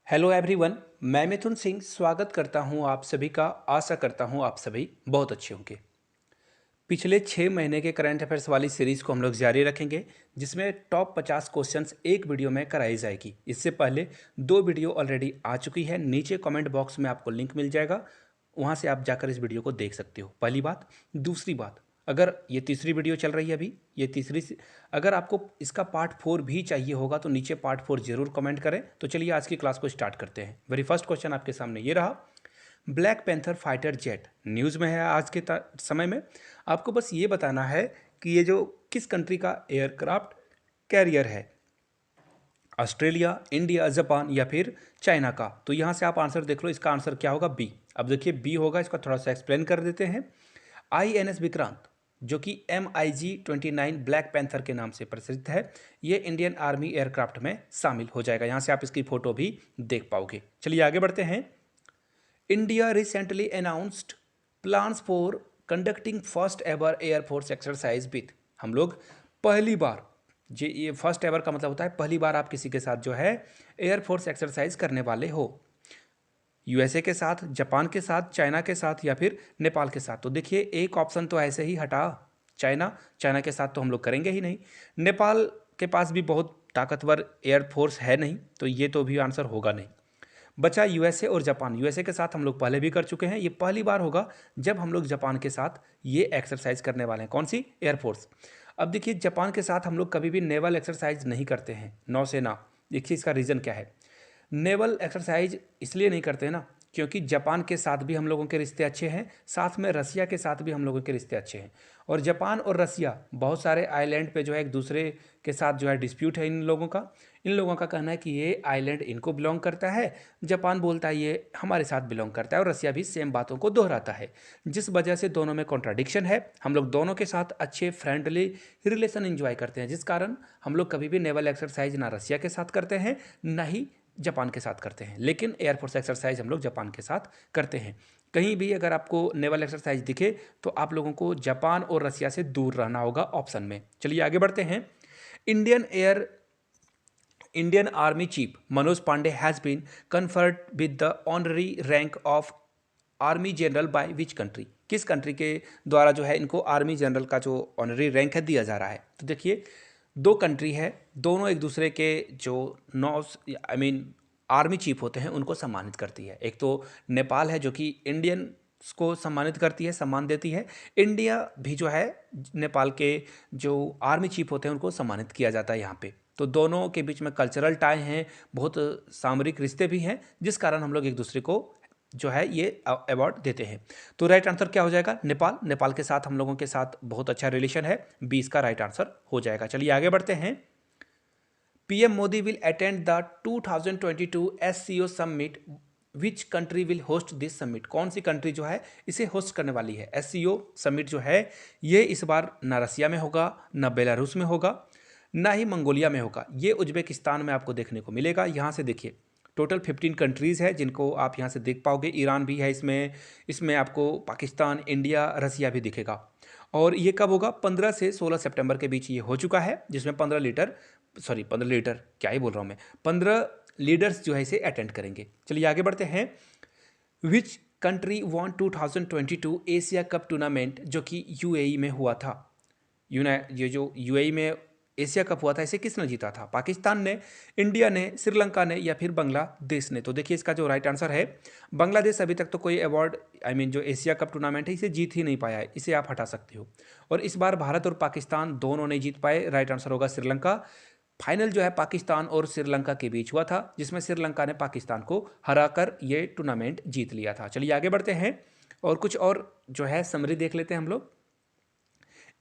Hello everyone. मैं मिथुन सिंह स्वागत करता हूं आप सभी का। आशा करता हूं आप सभी बहुत अच्छे होंगे। पिछले 6 महीने के करंट अफेयर्स वाली सीरीज़ को हम लोग जारी रखेंगे, जिसमें टॉप 50 क्वेश्चंस एक वीडियो में कराई जाएगी। इससे पहले 2 वीडियो ऑलरेडी आ चुकी है। नीचे कमेंट बॉक्स में आपको लिंक मिल जाएगा, वहाँ से आप जाकर इस वीडियो को देख सकते हो। पहली बात। दूसरी बात, अगर ये तीसरी वीडियो चल रही है अभी, ये अगर आपको इसका पार्ट 4 भी चाहिए होगा तो नीचे पार्ट 4 जरूर कमेंट करें। तो चलिए आज की क्लास को स्टार्ट करते हैं। वेरी फर्स्ट क्वेश्चन आपके सामने ये रहा। Black panther fighter jet news में है आज के समय में। आपको बस ये बताना है कि ये जो किस कंट्री का एयरक्राफ्ट कैरियर है, ऑस्ट्रेलिया, इंडिया, जापान या फिर चाइना का। तो यहाँ से आप आंसर देख लो, इसका आंसर क्या होगा? बी। अब देखिए बी होगा, इसका थोड़ा सा एक्सप्लेन कर देते हैं। INS विक्रांत, जो कि MiG-29 ब्लैक पैंथर के नाम से प्रसिद्ध है, ये इंडियन आर्मी एयरक्राफ्ट में शामिल हो जाएगा। यहाँ से आप इसकी फोटो भी देख पाओगे। चलिए आगे बढ़ते हैं। India recently announced plans for conducting first ever air force exercise with. हम लोग पहली बार, ये फर्स्ट एवर का मतलब होता है पहली बार आप किसी के साथ जो है एयरफोर्स एक्सरसाइज करने वाले हो। USA के साथ, जापान के साथ, चाइना के साथ या फिर नेपाल के साथ। तो देखिए एक ऑप्शन तो ऐसे ही हटा, चाइना के साथ तो हम लोग करेंगे ही नहीं। नेपाल के पास भी बहुत ताकतवर एयरफोर्स है नहीं, तो ये तो भी आंसर होगा नहीं। बचा USA और जापान। USA के साथ हम लोग पहले भी कर चुके हैं, ये पहली बार होगा जब हम लोग जापान के साथ ये एक्सरसाइज करने वाले हैं। कौन सी? एयरफोर्स। अब देखिए जापान के साथ हम लोग कभी भी नेवल एक्सरसाइज नहीं करते हैं, नौसेना। देखिए इसका रीज़न क्या है। नेवल एक्सरसाइज इसलिए नहीं करते ना, क्योंकि जापान के साथ भी हम लोगों के रिश्ते अच्छे हैं, साथ में रसिया के साथ भी हम लोगों के रिश्ते अच्छे हैं। और जापान और रसिया बहुत सारे आइलैंड पे जो है एक दूसरे के साथ जो है डिस्प्यूट है इन लोगों का कहना है कि ये आइलैंड इनको बिलोंग करता है, जापान बोलता है ये हमारे साथ बिलोंग करता है, और रसिया भी सेम बातों को दोहराता है। जिस वजह से दोनों में कॉन्ट्राडिक्शन है। हम लोग दोनों के साथ अच्छे फ्रेंडली रिलेशन एंजॉय करते हैं, जिस कारण हम लोग कभी भी नेवल एक्सरसाइज ना रसिया के साथ करते हैं, ना ही जापान के साथ करते हैं। लेकिन एयरफोर्स एक्सरसाइज हम लोग जापान के साथ करते हैं। कहीं भी अगर आपको नेवल एक्सरसाइज दिखे तो आप लोगों को जापान और रसिया से दूर रहना होगा ऑप्शन में। चलिए आगे बढ़ते हैं। Indian air Indian army chief Manoj Pande has been conferred with the honorary rank of army general by which country. किस कंट्री के द्वारा जो है इनको आर्मी जनरल का जो ऑनरी रैंक है दिया जा रहा है? तो देखिए दो कंट्री है, दोनों एक दूसरे के जो आर्मी चीफ होते हैं उनको सम्मानित करती है। एक तो नेपाल है जो कि इंडियन को सम्मानित करती है, सम्मान देती है। इंडिया भी जो है नेपाल के जो आर्मी चीफ होते हैं उनको सम्मानित किया जाता है यहाँ पे। तो दोनों के बीच में कल्चरल टाई हैं, बहुत सामरिक रिश्ते भी हैं, जिस कारण हम लोग एक दूसरे को जो है ये अवार्ड देते हैं। तो राइट आंसर क्या हो जाएगा? नेपाल। नेपाल के साथ हम लोगों के साथ बहुत अच्छा रिलेशन है, 20 का राइट आंसर हो जाएगा। चलिए आगे बढ़ते हैं। PM Modi will attend the 2022 SCO summit. Which country will host this summit? कौन सी कंट्री जो है इसे होस्ट करने वाली है? SCO समिट जो है ये इस बार ना रसिया में होगा, ना बेलारूस में होगा, ना ही मंगोलिया में होगा। ये उज्बेकिस्तान में आपको देखने को मिलेगा। यहाँ से देखिए टोटल 15 कंट्रीज़ है जिनको आप यहाँ से देख पाओगे। ईरान भी है इसमें, इसमें आपको पाकिस्तान, इंडिया, रसिया भी दिखेगा। और ये कब होगा? 15 से 16 सितंबर के बीच ये हो चुका है, जिसमें 15 लीटर क्या ही बोल रहा हूँ मैं, 15 लीडर्स जो है इसे अटेंड करेंगे। चलिए आगे बढ़ते हैं। Which country won 2022 Asia cup tournament, जो कि UAE में हुआ था। ये जो UAE में एशिया कप हुआ था इसे किसने जीता था? पाकिस्तान ने, इंडिया ने, श्रीलंका ने या फिर बांग्लादेश ने? तो देखिए इसका जो राइट आंसर है, बांग्लादेश अभी तक तो कोई अवार्ड जो एशिया कप टूर्नामेंट है इसे जीत ही नहीं पाया है, इसे आप हटा सकते हो। और इस बार भारत और पाकिस्तान दोनों नहीं जीत पाए। राइट आंसर होगा श्रीलंका। फाइनल जो है पाकिस्तान और श्रीलंका के बीच हुआ था, जिसमें श्रीलंका ने पाकिस्तान को हराकर ये टूर्नामेंट जीत लिया था। चलिए आगे बढ़ते हैं और कुछ और जो है समरी देख लेते हैं हम लोग।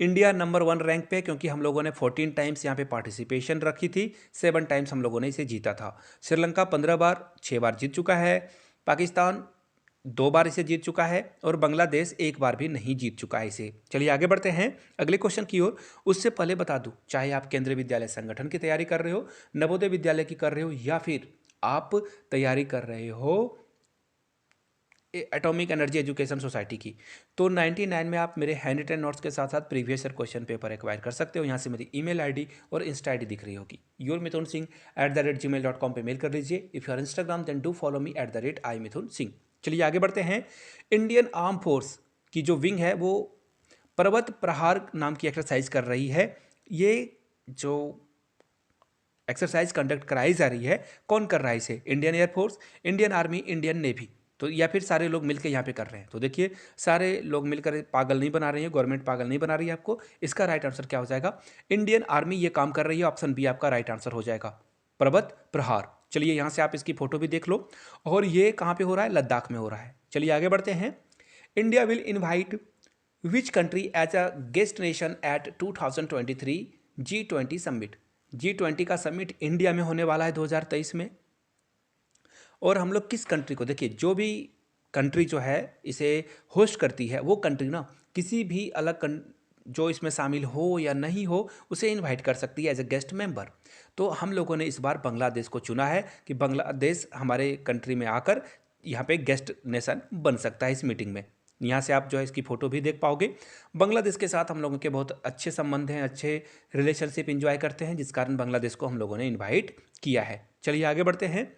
इंडिया नंबर 1 रैंक पे, क्योंकि हम लोगों ने 14 टाइम्स यहाँ पे पार्टिसिपेशन रखी थी, 7 टाइम्स हम लोगों ने इसे जीता था। श्रीलंका 15 बार, 6 बार जीत चुका है। पाकिस्तान 2 बार इसे जीत चुका है और बांग्लादेश 1 बार भी नहीं जीत चुका है इसे। चलिए आगे बढ़ते हैं अगले क्वेश्चन की ओर। उससे पहले बता दूं, चाहे आप केंद्रीय विद्यालय संगठन की तैयारी कर रहे हो, नवोदय विद्यालय की कर रहे हो, या फिर आप तैयारी कर रहे हो एटॉमिक एनर्जी एजुकेशन सोसाइटी की। तो 99 में आप मेरे हैंड रिटन नोट्स के साथ साथ previous year question paper acquire कर सकते हो। यहाँ से मेरी ईमेल आईडी और इंस्टा आईडी दिख रही होगी। yourmithunsingh@gmail.com पे मेल कर दीजिए। If you are Instagram then do follow me @iMithunSingh। चलिए आगे बढ़ते हैं। इंडियन आर्म फोर्स की जो विंग है वो पर्वत प्रहार नाम की एक्सरसाइज कर रही है। ये जो एक्सरसाइज कंडक्ट कराई जा रही है, कौन कर रहा है इसे? Indian air force, Indian army, Indian navy, तो या फिर सारे लोग मिलकर यहाँ पे कर रहे हैं? तो देखिए, सारे लोग मिलकर पागल नहीं बना रहे हैं, गवर्नमेंट पागल नहीं बना रही है आपको। इसका राइट आंसर क्या हो जाएगा? इंडियन आर्मी ये काम कर रही है। ऑप्शन बी आपका राइट आंसर हो जाएगा, पर्वत प्रहार। चलिए यहाँ से आप इसकी फोटो भी देख लो। और ये कहाँ पे हो रहा है? लद्दाख में हो रहा है। चलिए आगे बढ़ते हैं। India will invite which country as a guest nation at 2023 G20 समिट। G20 का समिट इंडिया में होने वाला है 2023 में। और हम लोग किस कंट्री को, देखिए जो भी कंट्री जो है इसे होस्ट करती है, वो कंट्री ना किसी भी अलग जो इसमें शामिल हो या नहीं हो उसे इनवाइट कर सकती है एज ए गेस्ट मेंबर। तो हम लोगों ने इस बार बांग्लादेश को चुना है कि बांग्लादेश हमारे कंट्री में आकर यहाँ पे गेस्ट नेशन बन सकता है इस मीटिंग में। यहाँ से आप जो है इसकी फ़ोटो भी देख पाओगे। बांग्लादेश के साथ हम लोगों के बहुत अच्छे संबंध हैं, अच्छे रिलेशनशिप इंजॉय करते हैं, जिस कारण बांग्लादेश को हम लोगों ने इनवाइट किया है। चलिए आगे बढ़ते हैं।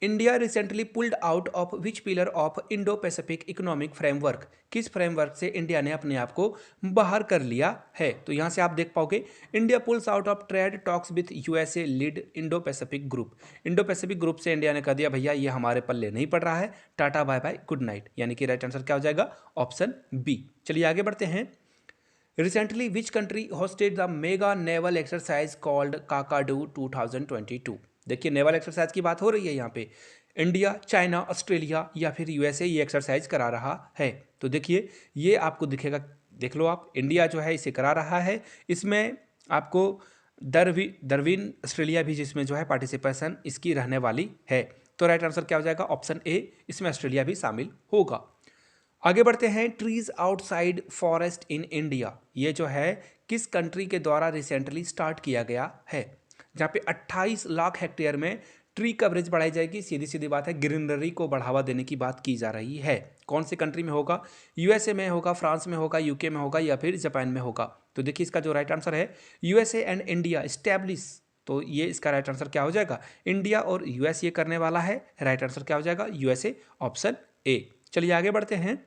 India recently pulled out of which pillar of Indo Pacific economic framework. किस फ्रेमवर्क से इंडिया ने अपने आप को बाहर कर लिया है? तो यहाँ से आप देख पाओगे, India pools out of trade talks with USA lead Indo Pacific group. Indo Pacific group से इंडिया ने कह दिया भैया ये हमारे पल्ले नहीं पड़ रहा है, tata bye bye good night. यानी कि राइट आंसर क्या हो जाएगा? Option B. चलिए आगे बढ़ते हैं। Recently which country hosted the mega naval exercise called Kakadu 2022। देखिए नेवल एक्सरसाइज की बात हो रही है यहाँ पे। इंडिया, चाइना, ऑस्ट्रेलिया या फिर यूएसए ये एक्सरसाइज करा रहा है। तो देखिए ये आपको दिखेगा, देख लो आप, इंडिया जो है इसे करा रहा है। इसमें आपको दरविन ऑस्ट्रेलिया भी जिसमें जो है पार्टिसिपेशन इसकी रहने वाली है। तो राइट आंसर क्या हो जाएगा? ऑप्शन ए, इसमें ऑस्ट्रेलिया भी शामिल होगा। आगे बढ़ते हैं। Trees outside forest in India, ये जो है किस कंट्री के द्वारा रिसेंटली स्टार्ट किया गया है? जहाँ पे 28 लाख हेक्टेयर में ट्री कवरेज बढ़ाई जाएगी। सीधी सीधी बात है, ग्रीनरी को बढ़ावा देने की बात की जा रही है। कौन सी कंट्री में होगा? यूएसए में होगा, फ्रांस में होगा, यूके में होगा या फिर जापान में होगा? तो देखिए इसका जो राइट आंसर है यूएसए एंड इंडिया स्टैब्लिश। तो ये इसका राइट आंसर क्या हो जाएगा? इंडिया और यूएस ये करने वाला है। राइट आंसर क्या हो जाएगा? USA, option A. चलिए आगे बढ़ते हैं।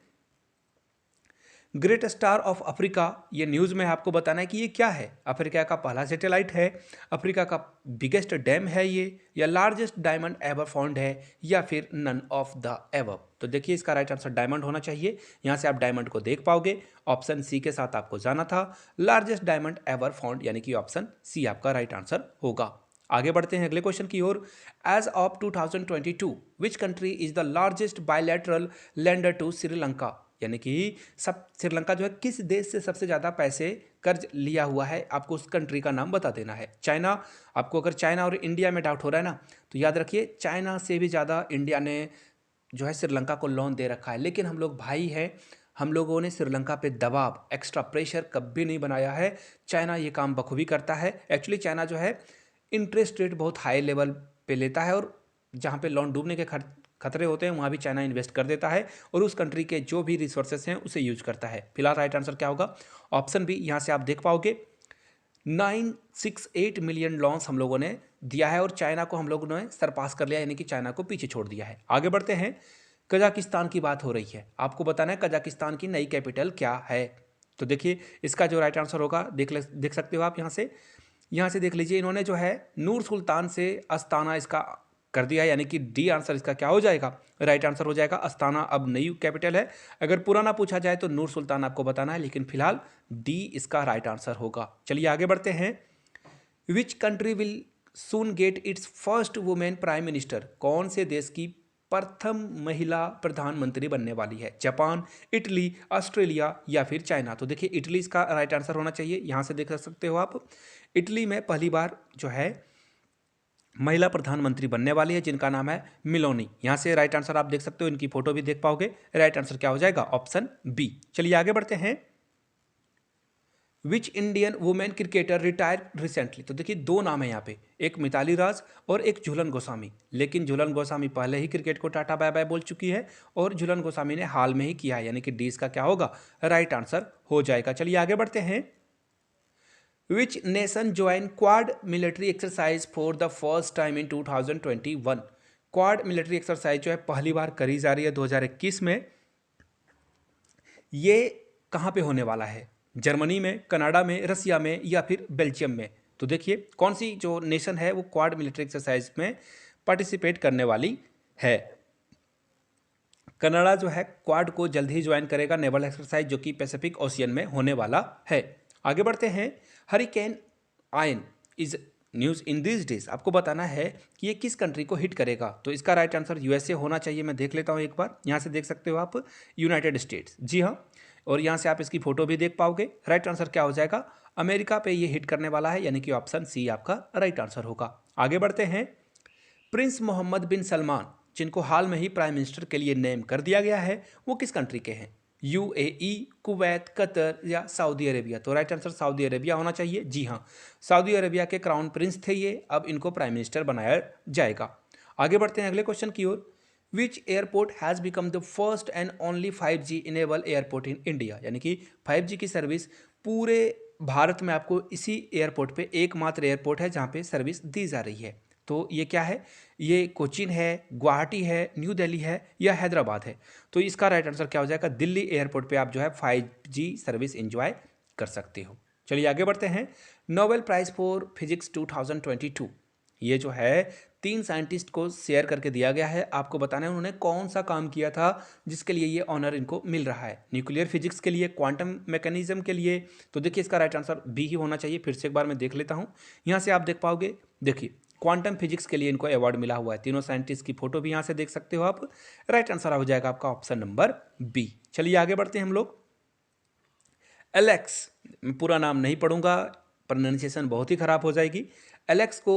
ग्रेट स्टार ऑफ अफ्रीका, ये न्यूज़ में आपको बताना है कि ये क्या है। अफ्रीका का पहला सैटेलाइट है, अफ्रीका का बिगेस्ट डैम है ये, या लार्जेस्ट डायमंड एवर फाउंड है, या फिर नन ऑफ द एवर। तो देखिए इसका राइट आंसर डायमंड होना चाहिए। यहाँ से आप डायमंड को देख पाओगे। ऑप्शन सी के साथ आपको जाना था, लार्जेस्ट डायमंड एवर फाउंड, यानी कि ऑप्शन सी आपका राइट आंसर होगा। आगे बढ़ते हैं अगले क्वेश्चन की ओर। As of 2022 which country is the largest bilateral lender to Sri Lanka. यानी कि सब श्रीलंका जो है किस देश से सबसे ज़्यादा पैसे कर्ज लिया हुआ है, आपको उस कंट्री का नाम बता देना है। चाइना, आपको अगर चाइना और इंडिया में डाउट हो रहा है ना, तो याद रखिए चाइना से भी ज़्यादा इंडिया ने जो है श्रीलंका को लोन दे रखा है। लेकिन हम लोग भाई हैं, हम लोगों ने श्रीलंका पे दबाव, एक्स्ट्रा प्रेशर कभी नहीं बनाया है। चाइना ये काम बखूबी करता है। एक्चुअली चाइना जो है इंटरेस्ट रेट बहुत हाई लेवल पे लेता है, और जहाँ पे लोन डूबने के खतरे होते हैं वहाँ भी चाइना इन्वेस्ट कर देता है और उस कंट्री के जो भी रिसोर्सेस हैं उसे यूज करता है। फिलहाल राइट आंसर क्या होगा? Option B. यहाँ से आप देख पाओगे 968 मिलियन लॉन्स हम लोगों ने दिया है और चाइना को हम लोगों ने सरपास कर लिया, यानी कि चाइना को पीछे छोड़ दिया है। आगे बढ़ते हैं। कजाकिस्तान की बात हो रही है, आपको बताना है कजाकिस्तान की नई कैपिटल क्या है। तो देखिए इसका जो राइट आंसर होगा देख सकते हो आप यहाँ से देख लीजिए। इन्होंने जो है नूर सुल्तान से अस्ताना इसका कर दिया है, यानी कि डी आंसर इसका क्या हो जाएगा? राइट आंसर हो जाएगा अस्ताना अब नई कैपिटल है। अगर पुराना पूछा जाए तो नूर सुल्तान आपको बताना है, लेकिन फिलहाल डी इसका राइट आंसर होगा। चलिए आगे बढ़ते हैं। Which country will soon gate it's first women prime minister. कौन से देश की प्रथम महिला प्रधानमंत्री बनने वाली है? जापान, इटली, ऑस्ट्रेलिया या फिर चाइना। तो देखिए इटली इसका राइट आंसर होना चाहिए। यहाँ से देख सकते हो आप, इटली में पहली बार जो है महिला प्रधानमंत्री बनने वाली है, जिनका नाम है मिलोनी। यहाँ से राइट आंसर आप देख सकते हो, इनकी फोटो भी देख पाओगे। राइट आंसर क्या हो जाएगा? Option B. चलिए आगे बढ़ते हैं। Which Indian women cricketer retire recently. तो देखिए दो नाम है यहाँ पे, एक मिताली राज और एक झूलन गोस्वामी, लेकिन झूलन गोस्वामी पहले ही क्रिकेट को टाटा बाय बाय बोल चुकी है और झूलन गोस्वामी ने हाल में ही किया है, यानी कि डी इसका क्या होगा, राइट आंसर हो जाएगा। चलिए आगे बढ़ते हैं। Which nation join quad military exercise for the first time in 2021। Quad military exercise जो है पहली बार करी जा रही है 2021 में। ये कहाँ पे होने वाला है, जर्मनी में, कनाडा में, रसिया में या फिर बेल्जियम में। तो देखिए कौन सी जो नेशन है वो क्वाड मिलिट्री एक्सरसाइज में पार्टिसिपेट करने वाली है। कनाडा जो है क्वाड को जल्द ही ज्वाइन करेगा, नेवल एक्सरसाइज जो कि पैसिफिक ओशियन में होने वाला है। आगे बढ़ते हैं। Hurricane ion is news in this days. आपको बताना है कि ये किस कंट्री को हिट करेगा। तो इसका राइट आंसर यूएसए होना चाहिए। मैं देख लेता हूँ एक बार, यहाँ से देख सकते हो आप यूनाइटेड स्टेट्स, जी हाँ, और यहाँ से आप इसकी फोटो भी देख पाओगे। राइट आंसर क्या हो जाएगा, अमेरिका पे ये हिट करने वाला है, यानी कि ऑप्शन सी आपका राइट आंसर होगा। आगे बढ़ते हैं। प्रिंस मोहम्मद बिन सलमान, जिनको हाल में ही प्राइम मिनिस्टर के लिए नेम कर दिया गया है, वो किस कंट्री के हैं, यूएई, कुवैत, कतर या सऊदी अरेबिया। तो राइट आंसर सऊदी अरेबिया होना चाहिए। जी हाँ, सऊदी अरेबिया के क्राउन प्रिंस थे ये, अब इनको प्राइम मिनिस्टर बनाया जाएगा। आगे बढ़ते हैं अगले क्वेश्चन की ओर। Which airport has become the first and only 5G enable airport in India. यानी कि 5G की सर्विस पूरे भारत में आपको इसी एयरपोर्ट पे, एकमात्र एयरपोर्ट है जहाँ पे सर्विस दी जा रही है। तो ये क्या है, ये कोचीन है, गुवाहाटी है, न्यू दिल्ली है या हैदराबाद है। तो इसका राइट आंसर क्या हो जाएगा, दिल्ली एयरपोर्ट पे आप जो है 5G सर्विस एंजॉय कर सकते हो। चलिए आगे बढ़ते हैं। नोबेल प्राइज फॉर फिजिक्स 2022, ये जो है 3 साइंटिस्ट को शेयर करके दिया गया है। आपको बताना है उन्होंने कौन सा काम किया था जिसके लिए ये ऑनर इनको मिल रहा है। न्यूक्लियर फिजिक्स के लिए, क्वांटम मैकेनिज्म के लिए। तो देखिए इसका राइट आंसर बी ही होना चाहिए। फिर से एक बार मैं देख लेता हूँ, यहाँ से आप देख पाओगे। देखिए क्वांटम फिजिक्स के लिए इनको अवार्ड मिला हुआ है। तीनों साइंटिस्ट की फोटो भी यहाँ से देख सकते हो आप। राइट आंसर हो जाएगा आपका ऑप्शन नंबर बी। चलिए आगे बढ़ते हैं हम लोग। एलेक्स, मैं पूरा नाम नहीं पढ़ूंगा, प्रोनाउंसिएशन बहुत ही खराब हो जाएगी। एलेक्स को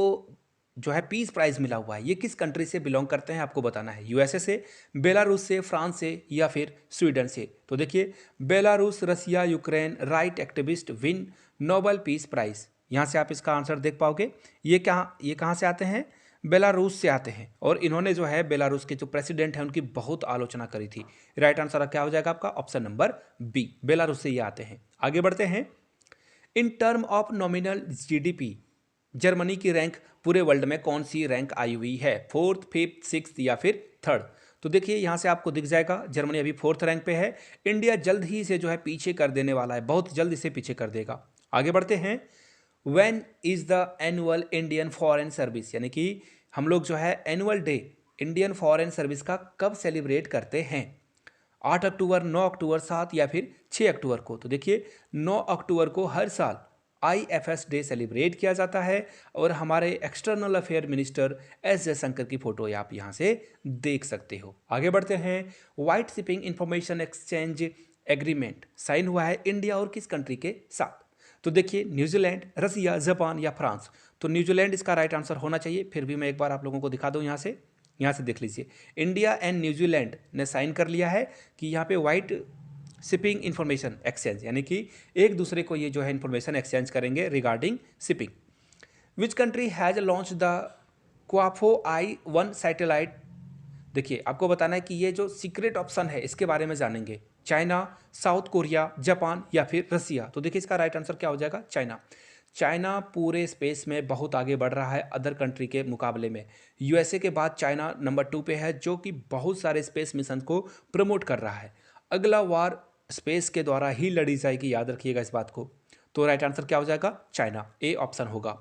जो है पीस प्राइज मिला हुआ है, ये किस कंट्री से बिलोंग करते हैं आपको बताना है। यूएसए से, बेलारूस से, फ्रांस से या फिर स्वीडन से। तो देखिए Belarus, Russia, Ukraine right activist win Nobel peace prize. यहाँ से आप इसका आंसर देख पाओगे। ये कहाँ से आते हैं, बेलारूस से आते हैं। और इन्होंने जो है बेलारूस के जो प्रेसिडेंट हैं उनकी बहुत आलोचना करी थी। राइट आंसर क्या हो जाएगा आपका ऑप्शन नंबर बी, बेलारूस से ये आते हैं। आगे बढ़ते हैं। In term of nominal GDP Germany की रैंक पूरे वर्ल्ड में कौन सी रैंक आई हुई है, 4th, 5th, 6th या फिर 3rd। तो देखिए यहाँ से आपको दिख जाएगा जर्मनी अभी 4th रैंक पे है। इंडिया जल्द ही इसे जो है पीछे कर देने वाला है, बहुत जल्द इसे पीछे कर देगा। आगे बढ़ते हैं। When is the annual Indian foreign service, यानी कि हम लोग जो है annual day Indian foreign service का कब सेलिब्रेट करते हैं, 8 अक्टूबर, 9 अक्टूबर, 7 या फिर 6 अक्टूबर को। तो देखिए 9 अक्टूबर को हर साल IFS डे सेलिब्रेट किया जाता है। और हमारे external affair minister S Jaishankar की फोटो आप यहाँ से देख सकते हो। आगे बढ़ते हैं। White shipping information exchange agreement sign हुआ है इंडिया और किस कंट्री के साथ। तो देखिए न्यूजीलैंड, रसिया, जापान या फ्रांस। तो न्यूजीलैंड इसका राइट आंसर होना चाहिए। फिर भी मैं एक बार आप लोगों को दिखा दूँ, यहाँ से देख लीजिए। इंडिया एंड न्यूजीलैंड ने साइन कर लिया है कि यहाँ पे व्हाइट शिपिंग इंफॉर्मेशन एक्सचेंज, यानी कि एक दूसरे को ये जो है इंफॉर्मेशन एक्सचेंज करेंगे regarding shipping. Which country has launch the Quafo I-1 satellite. देखिए आपको बताना है कि ये जो सीक्रेट ऑप्शन है इसके बारे में जानेंगे। चाइना, साउथ कोरिया, जापान या फिर रसिया। तो देखिए इसका राइट आंसर क्या हो जाएगा, चाइना। चाइना पूरे स्पेस में बहुत आगे बढ़ रहा है अदर कंट्री के मुकाबले में। यूएसए के बाद चाइना नंबर 2 पे है, जो कि बहुत सारे स्पेस मिशन को प्रमोट कर रहा है। अगला वार स्पेस के द्वारा ही लड़ी जाएगी, याद रखिएगा इस बात को। तो राइट आंसर क्या हो जाएगा, चाइना, ए ऑप्शन होगा।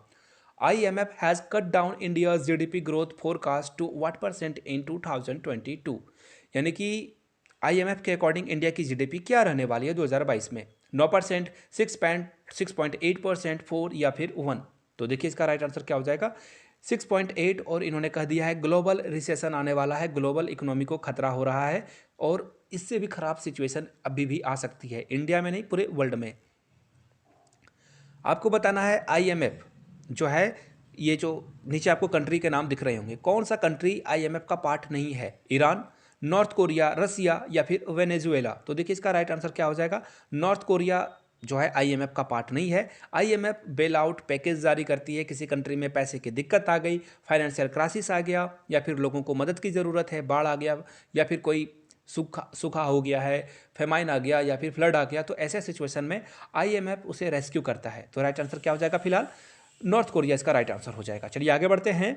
IMF has cut down India's GDP growth forecast to what % in 2022। यानी कि IMF के अकॉर्डिंग इंडिया की GDP क्या रहने वाली है 2022 में, 9%, 6.8%, 4 या फिर 1। तो देखिए इसका राइट आंसर क्या हो जाएगा, 6.8। और इन्होंने कह दिया है ग्लोबल रिसेशन आने वाला है, ग्लोबल इकोनॉमी को खतरा हो रहा है और इससे भी खराब सिचुएशन अभी भी आ सकती है, इंडिया में नहीं पूरे वर्ल्ड में। आपको बताना है IMF जो है, ये जो नीचे आपको कंट्री के नाम दिख रहे होंगे, कौन सा कंट्री IMF का पार्ट नहीं है, ईरान, नॉर्थ कोरिया, रसिया या फिर वेनेजुएला। तो देखिए इसका राइट आंसर क्या हो जाएगा, नॉर्थ कोरिया जो है आईएमएफ का पार्ट नहीं है। आईएमएफ बेल आउट पैकेज जारी करती है, किसी कंट्री में पैसे की दिक्कत आ गई, फाइनेंशियल क्राइसिस आ गया, या फिर लोगों को मदद की ज़रूरत है, बाढ़ आ गया, या फिर कोई सूखा सूखा हो गया है, फेमाइन आ गया, या फिर फ्लड आ गया, तो ऐसे सिचुएशन में आईएमएफ उसे रेस्क्यू करता है। तो राइट आंसर क्या हो जाएगा? फिलहाल नॉर्थ कोरिया इसका राइट आंसर हो जाएगा। चलिए आगे बढ़ते हैं।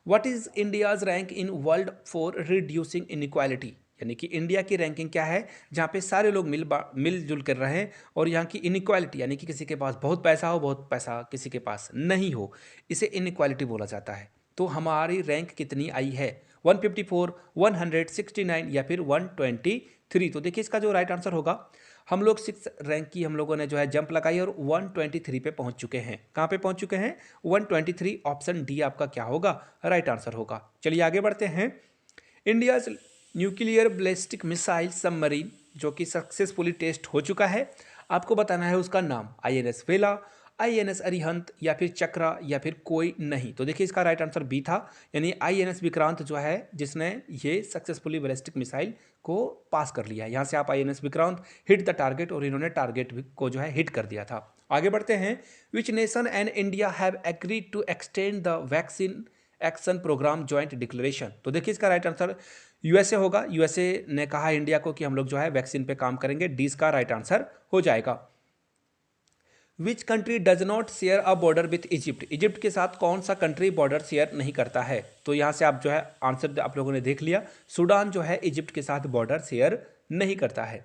What is India's rank in world for reducing inequality, यानी कि इंडिया की रैंकिंग क्या है जहाँ पे सारे लोग मिलजुल कर रहे हैं और यहाँ की इनइक्वालिटी, यानी कि किसी के पास बहुत पैसा हो, बहुत पैसा किसी के पास नहीं हो, इसे इनइक्वालिटी बोला जाता है। तो हमारी रैंक कितनी आई है? 154, 169 या फिर 123? तो देखिए इसका जो राइट आंसर होगा, हम लोग 6 रैंक की हम लोगों ने जो है जंप लगाई और 123 पे पहुंच चुके हैं। कहाँ पे पहुंच चुके हैं? 123। ऑप्शन डी आपका क्या होगा? राइट आंसर होगा। चलिए आगे बढ़ते हैं। India nuclear ballistic missile submarine जो कि सक्सेसफुली टेस्ट हो चुका है, आपको बताना है उसका नाम। आईएनएस वेला, आईएनएस अरिहंत, या फिर चक्रा, या फिर कोई नहीं। तो देखिए इसका राइट आंसर बी था, यानी आईएनएस विक्रांत जो है जिसने ये सक्सेसफुली बैलिस्टिक मिसाइल को पास कर लिया है। यहाँ से आप INS Vikrant hit the target, और इन्होंने टारगेट को जो है हिट कर दिया था। आगे बढ़ते हैं। Which nation and India have agreed to extend the vaccine action programme joint declaration? तो देखिए इसका राइट आंसर यूएसए होगा। यूएसए ने कहा इंडिया को कि हम लोग जो है वैक्सीन पे काम करेंगे। डी इसका राइट आंसर हो जाएगा। Which country does not share a border with Egypt? Egypt के साथ कौन सा कंट्री बॉर्डर शेयर नहीं करता है? तो यहाँ से आप जो है आंसर आप लोगों ने देख लिया। सूडान जो है इजिप्ट के साथ बॉर्डर शेयर नहीं करता है।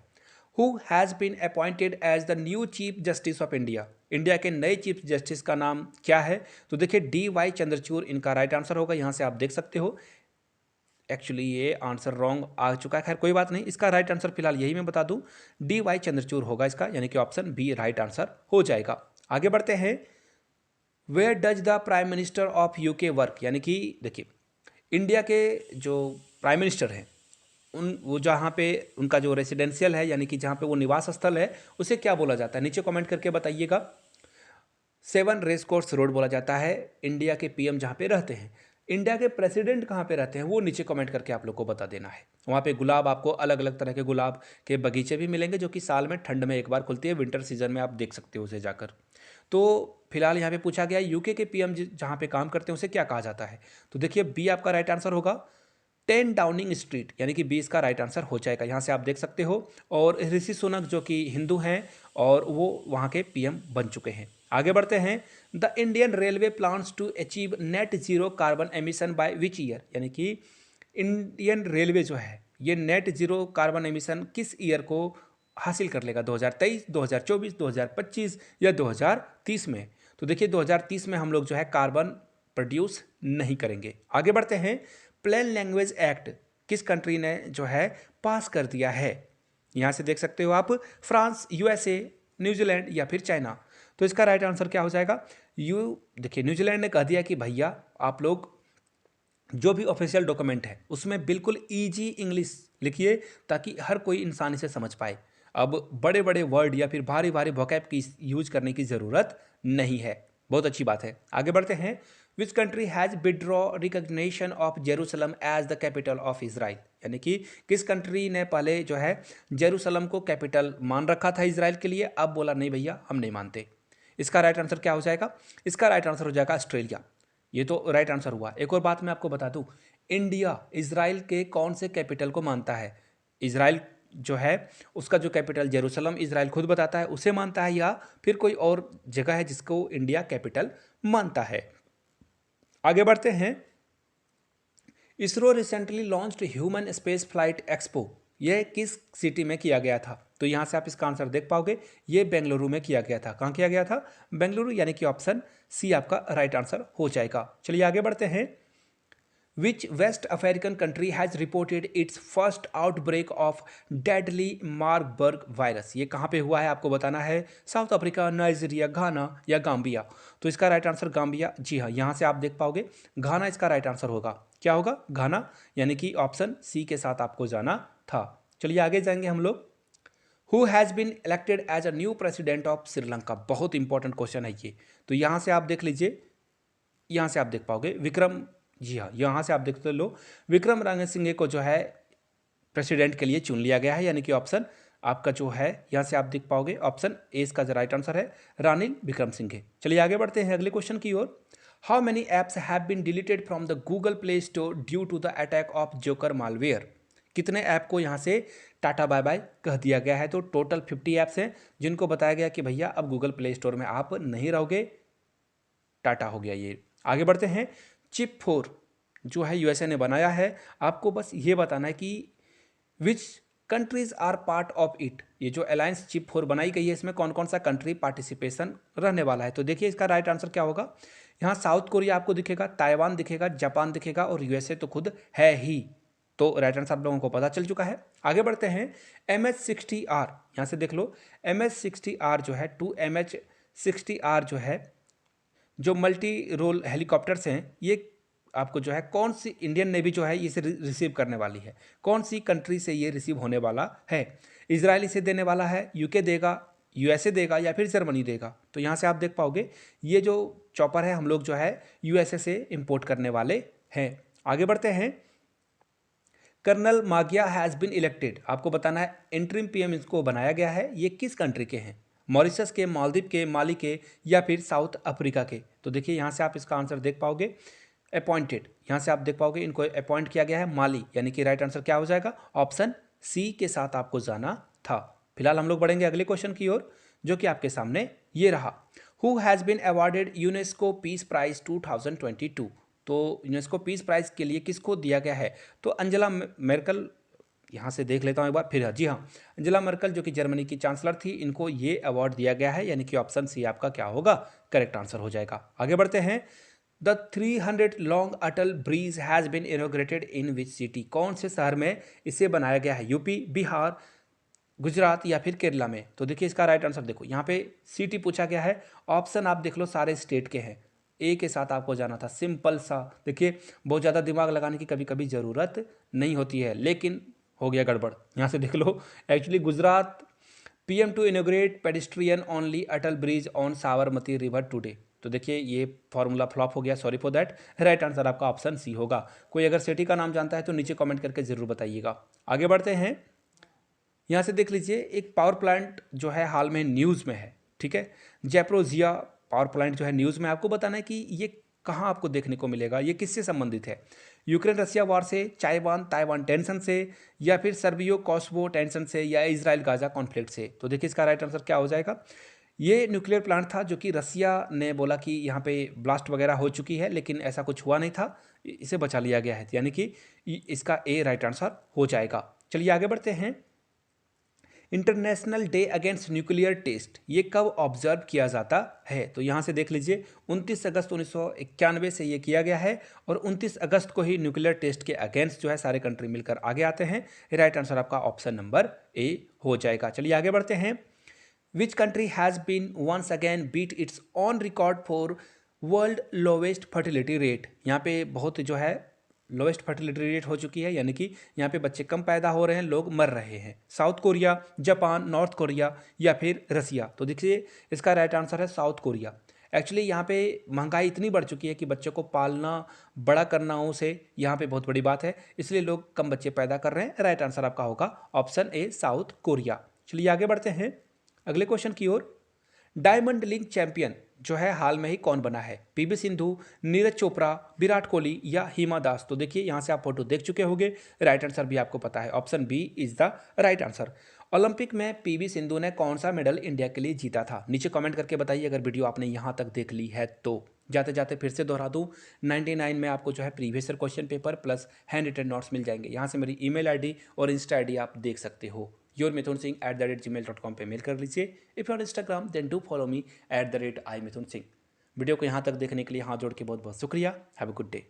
Who has been appointed as the new chief justice of India? India के नए चीफ जस्टिस का नाम क्या है? तो देखिए डी वाई चंद्रचूड़ इनका राइट आंसर होगा। यहाँ से आप देख सकते हो एक्चुअली ये आंसर रॉन्ग आ चुका है, खैर कोई बात नहीं। इसका राइट आंसर फिलहाल यही मैं बता दूं, डी वाई चंद्रचूड़ होगा इसका, यानी कि ऑप्शन बी राइट आंसर हो जाएगा। आगे बढ़ते हैं। Where does the prime minister of UK work? यानी कि देखिए इंडिया के जो प्राइम मिनिस्टर हैं वो जहाँ पे उनका जो रेसिडेंशियल है, यानी कि जहाँ पे वो निवास स्थल है, उसे क्या बोला जाता है? नीचे कमेंट करके बताइएगा। 7 रेस कोर्स रोड बोला जाता है इंडिया के पीएम जहाँ पे रहते हैं। इंडिया के प्रेसिडेंट कहाँ पे रहते हैं वो नीचे कमेंट करके आप लोग को बता देना है। वहाँ पे गुलाब, आपको अलग अलग तरह के गुलाब के बगीचे भी मिलेंगे जो कि साल में ठंड में एक बार खुलती है, विंटर सीजन में आप देख सकते हो उसे जाकर। तो फिलहाल यहाँ पे पूछा गया यूके के पीएम जहाँ पे काम करते हैं उसे क्या कहा जाता है? तो देखिए बी आपका राइट आंसर होगा, 10 डाउनिंग स्ट्रीट, यानी कि 20 का राइट आंसर हो जाएगा। यहाँ से आप देख सकते हो। और ऋषि सुनक जो कि हिंदू हैं और वो वहाँ के पीएम बन चुके हैं। आगे बढ़ते हैं। The Indian railway plans to achieve net zero carbon emission by which year? यानी कि इंडियन रेलवे जो है ये नेट जीरो कार्बन एमिशन किस ईयर को हासिल कर लेगा? 2023, 2024, 2025 या 2030 में? तो देखिए 2030 में हम लोग जो है कार्बन प्रोड्यूस नहीं करेंगे। आगे बढ़ते हैं। प्लेन लैंग्वेज एक्ट किस कंट्री ने जो है पास कर दिया है? यहाँ से देख सकते हो आप, फ्रांस, यूएसए, न्यूजीलैंड या फिर चाइना। तो इसका राइट आंसर क्या हो जाएगा? देखिए न्यूजीलैंड ने कह दिया कि भैया आप लोग जो भी ऑफिशियल डॉक्यूमेंट है उसमें बिल्कुल इजी इंग्लिश लिखिए ताकि हर कोई इंसान इसे समझ पाए। अब बड़े बड़े वर्ड या फिर भारी भारी वोकैब की यूज करने की ज़रूरत नहीं है। बहुत अच्छी बात है। आगे बढ़ते हैं। Which country has withdraw recognition of Jerusalem as the capital of Israel? यानी कि किस कंट्री ने पहले जो है जेरूसलम को कैपिटल मान रखा था इसराइल के लिए, अब बोला नहीं भैया हम नहीं मानते? इसका राइट आंसर क्या हो जाएगा? इसका राइट आंसर हो जाएगा ऑस्ट्रेलिया। ये तो राइट आंसर हुआ। एक और बात मैं आपको बता दूं, इंडिया इसराइल के कौन से कैपिटल को मानता है? इसराइल जो है उसका जो कैपिटल जेरूसलम इसराइल खुद बताता है उसे मानता है, या फिर कोई और जगह है जिसको इंडिया कैपिटल मानता है? आगे बढ़ते हैं। ISRO recently launched human space flight expo, यह किस सिटी में किया गया था? तो यहाँ से आप इसका आंसर देख पाओगे, ये बेंगलुरु में किया गया था। कहाँ किया गया था? बेंगलुरु, यानी कि ऑप्शन सी आपका राइट आंसर हो जाएगा। चलिए आगे बढ़ते हैं। Which West African country has reported its first outbreak of deadly Marburg virus? ये कहाँ पे हुआ है आपको बताना है। साउथ अफ्रीका, नाइजीरिया, घाना या गाम्बिया? तो इसका राइट आंसर गाम्बिया। जी हाँ, यहाँ से आप देख पाओगे घाना इसका राइट आंसर होगा। क्या होगा? घाना, यानी कि ऑप्शन सी के साथ आपको जाना था। चलिए आगे जाएंगे हम लोग। Who has been elected as a new president of Sri Lanka? बहुत इंपॉर्टेंट क्वेश्चन है ये। तो यहाँ से आप देख लीजिए, यहाँ से आप देख पाओगे विक्रम, जी हाँ यहाँ से आप देखते लो विक्रम रंगसिंघे को जो है प्रेसिडेंट के लिए चुन लिया गया है, यानी कि ऑप्शन आपका जो है यहाँ से आप देख पाओगे ऑप्शन ए इसका राइट आंसर है, रानिल विक्रमसिंघे। चलिए आगे बढ़ते हैं अगले क्वेश्चन की ओर। How many apps have been deleted from the Google Play Store due to the attack of Joker malware. कितने ऐप को यहाँ से टाटा बाय बाय कह दिया गया है? तो टोटल 50 ऐप्स हैं जिनको बताया गया कि भैया अब गूगल प्ले स्टोर में आप नहीं रहोगे, टाटा हो गया ये। आगे बढ़ते हैं। चिप 4 जो है यूएसए ने बनाया है, आपको बस ये बताना है कि which countries are part of it. ये जो अलायंस चिप 4 बनाई गई है इसमें कौन कौन सा कंट्री पार्टिसिपेशन रहने वाला है? तो देखिए इसका राइट आंसर क्या होगा। यहाँ साउथ कोरिया आपको दिखेगा, ताइवान दिखेगा, जापान दिखेगा और यूएसए तो खुद है ही। तो राइट आंसर आप लोगों को पता चल चुका है। आगे बढ़ते हैं। MH-60R, यहाँ से देख लो MH-60R जो है 2MH-60R जो है, जो मल्टी रोल हेलीकॉप्टर्स हैं, ये आपको जो है कौन सी इंडियन नेवी जो है इसे रिसीव करने वाली है, कौन सी कंट्री से ये रिसीव होने वाला है? इजराइल इसे देने वाला है, यूके देगा, यूएसए देगा या फिर जर्मनी देगा? तो यहाँ से आप देख पाओगे ये जो चॉपर है हम लोग जो है यूएसए से इंपोर्ट करने वाले हैं। आगे बढ़ते हैं। कर्नल मागिया हैज़ बिन इलेक्टेड, आपको बताना है इंटरिम पीएम इसको बनाया गया है, ये किस कंट्री के हैं? मॉरिशस के, मालदीव के, माली के या फिर साउथ अफ्रीका के? तो देखिए यहाँ से आप इसका आंसर देख पाओगे, अपॉइंटेड, यहाँ से आप देख पाओगे इनको अपॉइंट किया गया है माली, यानी कि राइट आंसर क्या हो जाएगा? ऑप्शन सी के साथ आपको जाना था। फिलहाल हम लोग बढ़ेंगे अगले क्वेश्चन की ओर जो कि आपके सामने ये रहा। Who has been awarded UNESCO peace prize 2022। तो यूनेस्को पीस प्राइज के लिए किसको दिया गया है? तो अंजेला मेर्कल, यहाँ से देख लेता हूँ एक बार फिर। जी हाँ, अंजेला मर्कल जो कि जर्मनी की चांसलर थी, इनको ये अवार्ड दिया गया है, यानी कि ऑप्शन सी आपका क्या होगा? करेक्ट आंसर हो जाएगा। आगे बढ़ते हैं। The 300 long Atal bridge has been inaugurated in which city, कौन से शहर में इसे बनाया गया है? यूपी, बिहार, गुजरात या फिर केरला में? तो देखिए इसका राइट आंसर देखो, यहाँ पे सिटी पूछा गया है, ऑप्शन आप देख लो सारे स्टेट के हैं, ए के साथ आपको जाना था। सिंपल सा, देखिए बहुत ज़्यादा दिमाग लगाने की कभी कभी ज़रूरत नहीं होती है, लेकिन हो गया गड़बड़। यहाँ से देख लो, actually Gujarat PM to inaugurate pedestrian only Atal bridge on Sabarmati river today. तो देखिए ये फॉर्मूला फ्लॉप हो गया, sorry for that. Right answer आपका ऑप्शन सी होगा। कोई अगर सिटी का नाम जानता है तो नीचे कमेंट करके ज़रूर बताइएगा। आगे बढ़ते हैं। यहाँ से देख लीजिए एक पावर प्लांट जो है हाल में न्यूज़ में है, ठीक है, जैप्रोजिया पावर प्लांट जो है न्यूज़ में। आपको बताना है कि ये कहाँ आपको देखने को मिलेगा, ये किससे संबंधित है? यूक्रेन रसिया वॉर से, ताइवान टेंशन से या फिर सर्बियो कॉस्वो टेंशन से या इजराइल गाजा कॉन्फ्लिक्ट से? तो देखिए इसका राइट आंसर क्या हो जाएगा। ये न्यूक्लियर प्लांट था जो कि रसिया ने बोला कि यहाँ पे ब्लास्ट वगैरह हो चुकी है, लेकिन ऐसा कुछ हुआ नहीं था, इसे बचा लिया गया है, यानी कि इसका ए राइट आंसर हो जाएगा। चलिए आगे बढ़ते हैं। International day against nuclear test ये कब ऑब्जर्व किया जाता है? तो यहाँ से देख लीजिए 29 अगस्त 1991 से ये किया गया है और 29 अगस्त को ही न्यूक्लियर टेस्ट के अगेंस्ट जो है सारे कंट्री मिलकर आगे आते हैं। राइट आंसर आपका ऑप्शन नंबर ए हो जाएगा। चलिए आगे बढ़ते हैं। Which country has been once again beat its own record for world lowest fertility rate. यहाँ पे बहुत जो है लोवेस्ट फर्टिलिटी रेट हो चुकी है, यानी कि यहाँ पे बच्चे कम पैदा हो रहे हैं, लोग मर रहे हैं। South Korea, Japan, north Korea या फिर रसिया? तो देखिए इसका राइट आंसर है साउथ कोरिया। एक्चुअली यहाँ पे महंगाई इतनी बढ़ चुकी है कि बच्चों को पालना, बड़ा करना उसे यहाँ पे बहुत बड़ी बात है, इसलिए लोग कम बच्चे पैदा कर रहे हैं। राइट आंसर आपका होगा ऑप्शन ए साउथ कोरिया। चलिए आगे बढ़ते हैं अगले क्वेश्चन की ओर। डायमंड लीग चैंपियन जो है हाल में ही कौन बना है? पीवी सिंधु, नीरज चोपड़ा, विराट कोहली या हिमा दास? तो देखिए यहाँ से आप फोटो देख चुके होंगे, राइट आंसर भी आपको पता है, option B is the right answer. Olympic में पीवी सिंधु ने कौन सा मेडल इंडिया के लिए जीता था? नीचे कमेंट करके बताइए अगर वीडियो आपने यहाँ तक देख ली है तो। जाते जाते फिर से दोहरा दूँ, 99 में आपको जो है previous year question paper plus hand written notes मिल जाएंगे। यहाँ से मेरी ईमेल आईडी और इंस्टा आईडी आप देख सकते हो। yourmithunsingh@gmail.com पे मेल कर लीजिए। If you on Instagram then do follow me @iMithunSingh। Video को यहाँ तक देखने के लिए हाथ जोड़ के बहुत बहुत शुक्रिया। Have a good day.